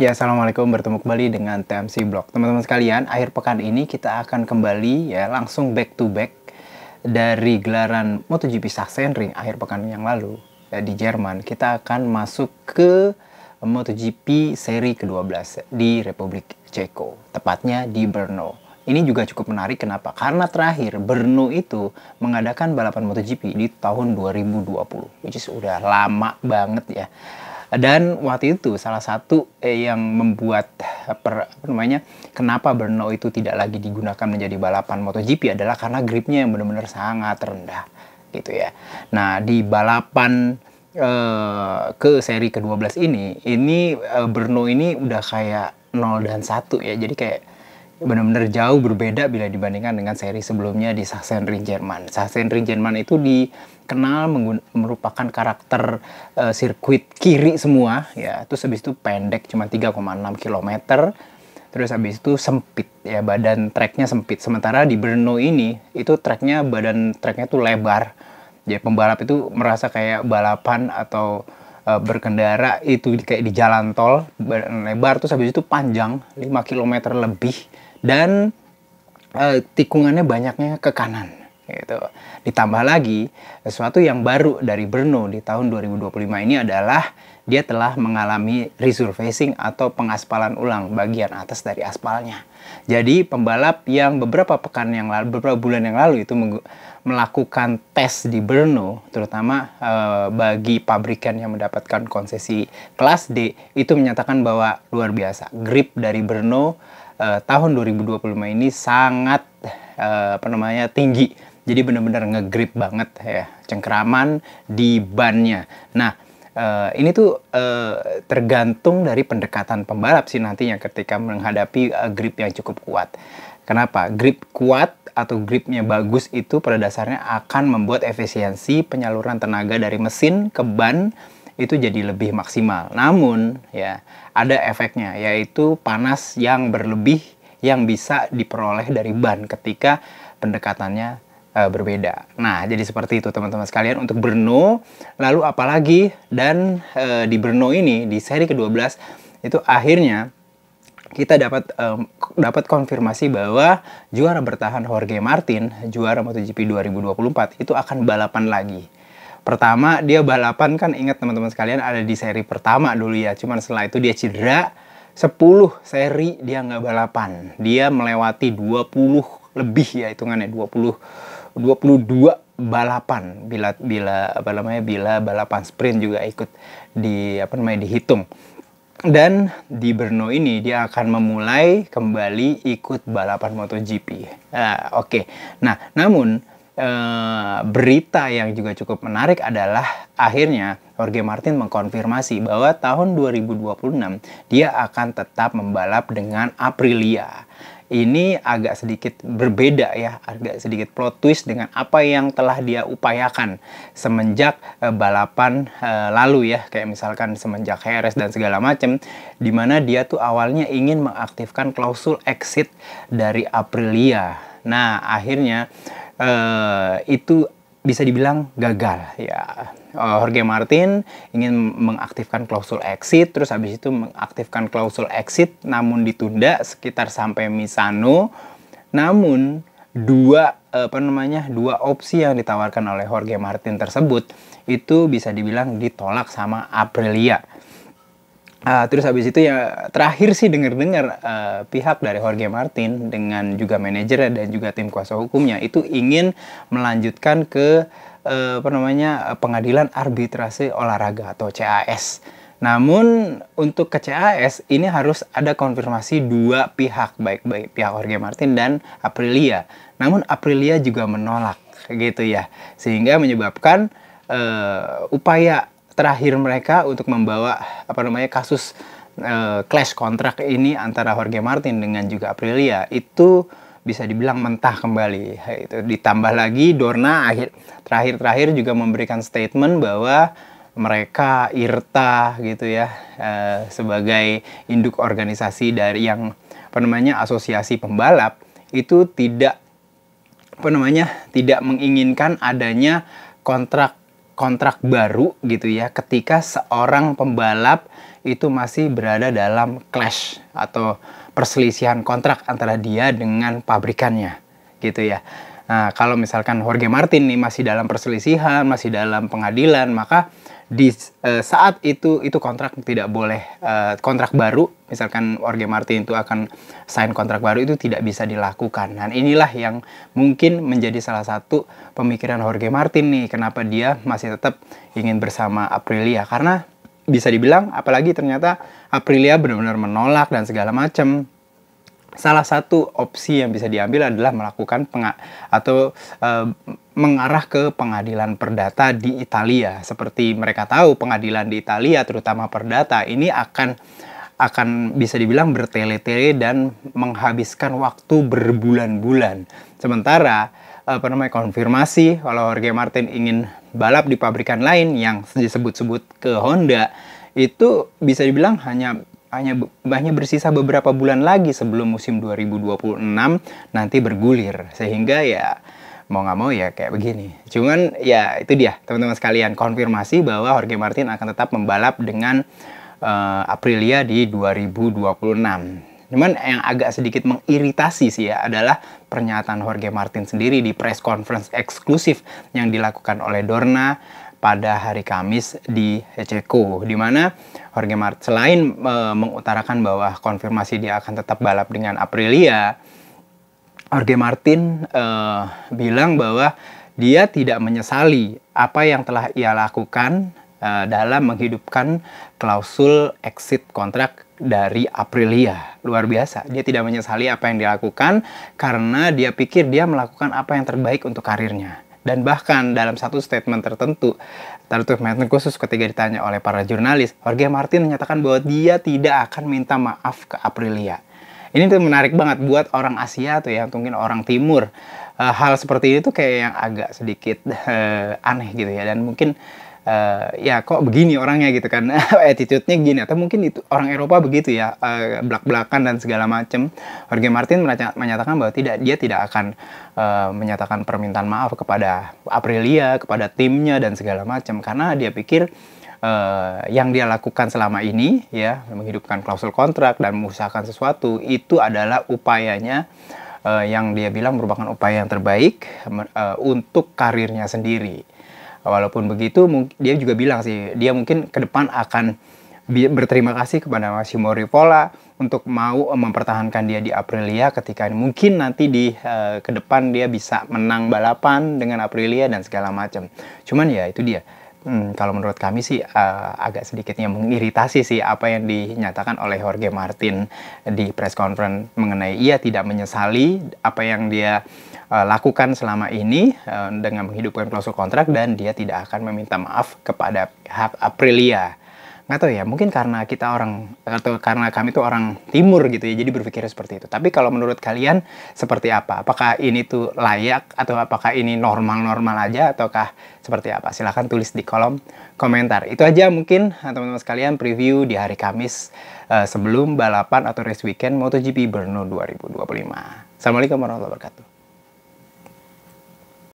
Ya, assalamualaikum, bertemu kembali dengan TMC Blog. Teman-teman sekalian, akhir pekan ini kita akan kembali ya langsung back to back dari gelaran MotoGP Sachsenring akhir pekan yang lalu ya, di Jerman. Kita akan masuk ke MotoGP seri ke-12 di Republik Ceko, tepatnya di Brno. Ini juga cukup menarik, kenapa? Karena terakhir Brno itu mengadakan balapan MotoGP di tahun 2020, which is udah lama banget ya. Dan waktu itu salah satu yang membuat kenapa Brno itu tidak lagi digunakan menjadi balapan MotoGP adalah karena gripnya yang benar-benar sangat rendah gitu ya. Nah, di balapan ke seri ke-12 ini Brno ini udah kayak 0 dan 1 ya. Jadi kayak benar-benar jauh berbeda bila dibandingkan dengan seri sebelumnya di Sachsenring Jerman. Sachsenring Jerman itu dikenal merupakan karakter sirkuit kiri semua ya. Terus habis itu pendek cuma 3,6 km. Terus habis itu sempit ya, badan treknya sempit. Sementara di Brno ini itu badan treknya tuh lebar. Ya, pembalap itu merasa kayak balapan atau berkendara itu kayak di jalan tol, lebar, terus habis itu panjang 5 km lebih, dan tikungannya banyaknya ke kanan gitu. Ditambah lagi sesuatu yang baru dari Brno di tahun 2025 ini adalah dia telah mengalami resurfacing atau pengaspalan ulang bagian atas dari aspalnya. Jadi pembalap yang beberapa bulan yang lalu itu melakukan tes di Brno, terutama bagi pabrikan yang mendapatkan konsesi kelas D, itu menyatakan bahwa luar biasa. Grip dari Brno tahun 2025 ini sangat tinggi. Jadi benar-benar ngegrip banget ya, cengkeraman di bannya. Nah, ini tuh tergantung dari pendekatan pembalap sih nantinya ketika menghadapi grip yang cukup kuat. Kenapa? Grip kuat atau gripnya bagus itu pada dasarnya akan membuat efisiensi penyaluran tenaga dari mesin ke ban itu jadi lebih maksimal. Namun ya ada efeknya, yaitu panas yang berlebih yang bisa diperoleh dari ban ketika pendekatannya berbeda. Nah, jadi seperti itu teman-teman sekalian untuk Brno. Lalu apalagi, dan di Brno ini di seri ke-12 itu akhirnya kita dapat konfirmasi bahwa juara bertahan Jorge Martin, juara MotoGP 2024 itu akan balapan lagi. Pertama, dia balapan kan, ingat teman-teman sekalian, ada di seri pertama dulu ya. Cuman setelah itu dia cedera, 10 seri dia nggak balapan. Dia melewati 20 lebih ya hitungannya, 22 balapan bila balapan sprint juga ikut dihitung. Dan di Brno ini dia akan memulai kembali ikut balapan MotoGP. Oke. Nah, namun berita yang juga cukup menarik adalah akhirnya Jorge Martin mengkonfirmasi bahwa tahun 2026 dia akan tetap membalap dengan Aprilia. Ini agak sedikit berbeda ya, agak sedikit plot twist dengan apa yang telah dia upayakan semenjak balapan lalu ya, kayak misalkan semenjak Jerez dan segala macam, dimana dia tuh awalnya ingin mengaktifkan klausul exit dari Aprilia. Nah, akhirnya itu bisa dibilang gagal ya. Jorge Martin ingin mengaktifkan klausul exit, terus habis itu mengaktifkan klausul exit namun ditunda sekitar sampai Misano. Namun dua opsi yang ditawarkan oleh Jorge Martin tersebut itu bisa dibilang ditolak sama Aprilia. Terus habis itu ya terakhir sih dengar-dengar pihak dari Jorge Martin dengan juga manajernya dan juga tim kuasa hukumnya itu ingin melanjutkan ke pengadilan arbitrase olahraga atau CAS. Namun untuk ke CAS ini harus ada konfirmasi dua pihak, baik pihak Jorge Martin dan Aprilia. Namun Aprilia juga menolak gitu ya, sehingga menyebabkan upaya terakhir mereka untuk membawa kasus clash kontrak ini antara Jorge Martin dengan juga Aprilia itu bisa dibilang mentah kembali. Itu ditambah lagi Dorna terakhir juga memberikan statement bahwa mereka IRTA gitu ya, sebagai induk organisasi dari yang asosiasi pembalap itu tidak menginginkan adanya kontrak baru gitu ya ketika seorang pembalap itu masih berada dalam clash atau perselisihan kontrak antara dia dengan pabrikannya, gitu ya. Nah, kalau misalkan Jorge Martin nih masih dalam perselisihan, masih dalam pengadilan, maka di saat itu kontrak tidak boleh, kontrak baru, misalkan Jorge Martin itu akan sign kontrak baru, itu tidak bisa dilakukan. Dan inilah yang mungkin menjadi salah satu pemikiran Jorge Martin nih, kenapa dia masih tetap ingin bersama Aprilia, karena bisa dibilang, apalagi ternyata Aprilia benar-benar menolak dan segala macam. Salah satu opsi yang bisa diambil adalah melakukan mengarah ke pengadilan perdata di Italia. Seperti mereka tahu, pengadilan di Italia, terutama perdata, ini akan bisa dibilang bertele-tele dan menghabiskan waktu berbulan-bulan. Sementara konfirmasi kalau Jorge Martin ingin balap di pabrikan lain yang disebut-sebut ke Honda, itu bisa dibilang hanya bersisa beberapa bulan lagi sebelum musim 2026 nanti bergulir. Sehingga ya mau nggak mau ya kayak begini. Cuman ya itu dia teman-teman sekalian, konfirmasi bahwa Jorge Martin akan tetap membalap dengan Aprilia di 2026. Cuman yang agak sedikit mengiritasi sih ya adalah pernyataan Jorge Martin sendiri di press conference eksklusif yang dilakukan oleh Dorna pada hari Kamis di Ceko, di mana Jorge Martin selain mengutarakan bahwa konfirmasi dia akan tetap balap dengan Aprilia, Jorge Martin bilang bahwa dia tidak menyesali apa yang telah ia lakukan dalam menghidupkan klausul exit kontrak dari Aprilia. Luar biasa, dia tidak menyesali apa yang dilakukan karena dia pikir dia melakukan apa yang terbaik untuk karirnya. Dan bahkan dalam satu statement tertentu khusus ketika ditanya oleh para jurnalis, Jorge Martin menyatakan bahwa dia tidak akan minta maaf ke Aprilia. Ini tuh menarik banget buat orang Asia tuh ya, mungkin orang Timur. Hal seperti ini tuh kayak yang agak sedikit aneh gitu ya, dan mungkin ya kok begini orangnya gitu kan, attitude-nya gini, atau mungkin itu orang Eropa begitu ya, belak-belakan dan segala macam. Jorge Martin menyatakan bahwa dia tidak akan menyatakan permintaan maaf kepada Aprilia, kepada timnya dan segala macam, karena dia pikir yang dia lakukan selama ini ya, menghidupkan klausul kontrak dan mengusahakan sesuatu, itu adalah upayanya yang dia bilang merupakan upaya yang terbaik untuk karirnya sendiri. Walaupun begitu, dia juga bilang sih, dia mungkin ke depan akan berterima kasih kepada Massimo Rivola untuk mau mempertahankan dia di Aprilia ketika mungkin nanti ke depan dia bisa menang balapan dengan Aprilia dan segala macam. Cuman ya itu dia. Kalau menurut kami sih agak sedikitnya mengiritasi sih apa yang dinyatakan oleh Jorge Martin di press conference mengenai ia tidak menyesali apa yang dia lakukan selama ini dengan menghidupkan klausul kontrak, dan dia tidak akan meminta maaf kepada pihak Aprilia. Nggak tahu ya, mungkin karena karena kami tuh orang Timur gitu ya, jadi berpikir seperti itu. Tapi kalau menurut kalian seperti apa? Apakah ini tuh layak, atau apakah ini normal-normal aja, ataukah seperti apa? Silahkan tulis di kolom komentar. Itu aja mungkin teman-teman sekalian preview di hari Kamis sebelum balapan atau race weekend MotoGP Brno 2025. Assalamualaikum warahmatullahi wabarakatuh.